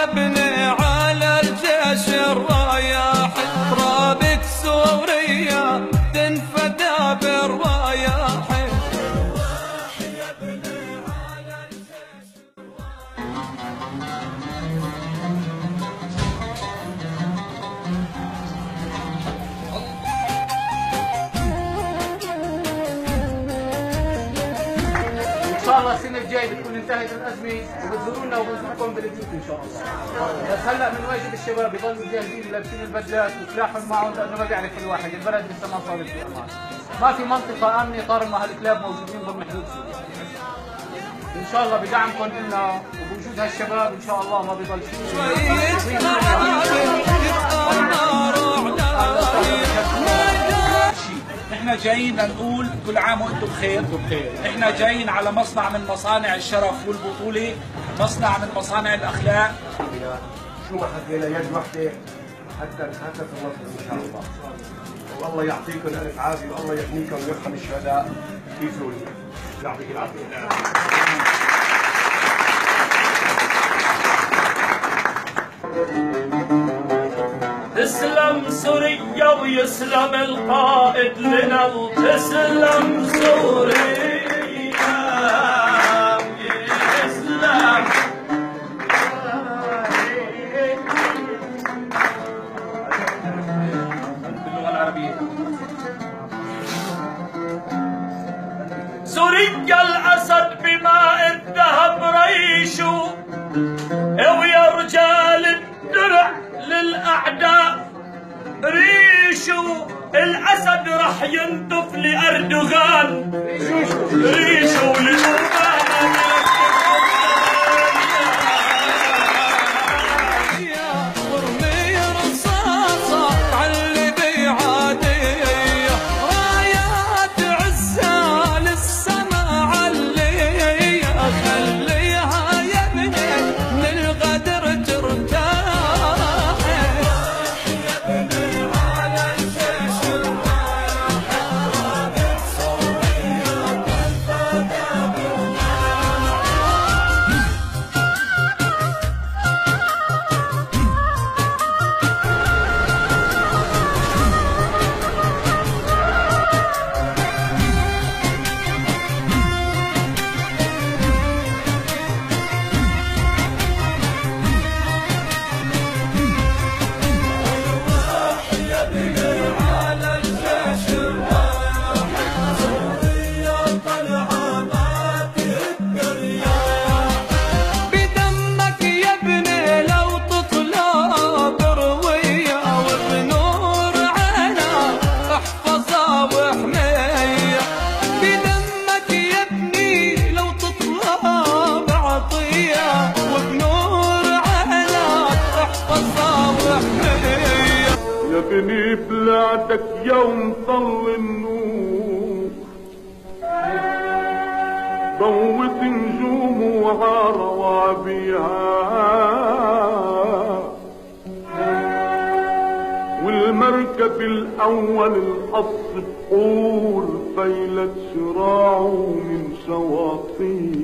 يا ابني على الجيش الرايح، رابك سوريا تنفدى بالرايح. ان شاء الله السنه الجايه بتكون انتهت الازمه وبتزورونا وبنصحكم بالبيوت ان شاء الله. بس هلا من واجب الشباب يضلوا جاهزين لابسين البدلات وسلاحهم معهم، لانه ما بيعرف الواحد البلد لسه ما صارت في امان. ما في منطقه امنه طالما هالكلاب موجودين ضمن حدود سوريا. ان شاء الله بدعمكم لنا وبوجود هالشباب ان شاء الله ما بيضل شيء. احنا جايين لنقول كل عام وانتم بخير. احنا جايين على مصنع من مصانع الشرف والبطوله، مصنع من مصانع الاخلاق. شو ما حكينا يد وحده حتى تخلصوا ان شاء الله. والله يعطيكم الف عافيه والله يحميكم ويرحم الشهداء في سوريا. يعطيك العافيه. تسلم سوريا ويسلم القائد لنا، وتسلم سوريا ويسلم. باللغه العربيه. سوريا الاسد بماء الذهب ريشه، ويا رجال الدرع للأعداء ريشو. الأسد رح ينتف لأردوغان ريشو للأوباما. ورمي رصاصة عاللي بيعاديه، رايات عزة للسما عليه. خليها يا ابني من الغدر ترتاح. يبني بلادك يوم طل النور، ضوت نجومها روابيها، والمركب الأول القص بحور فيلت شراعه من شواطئ.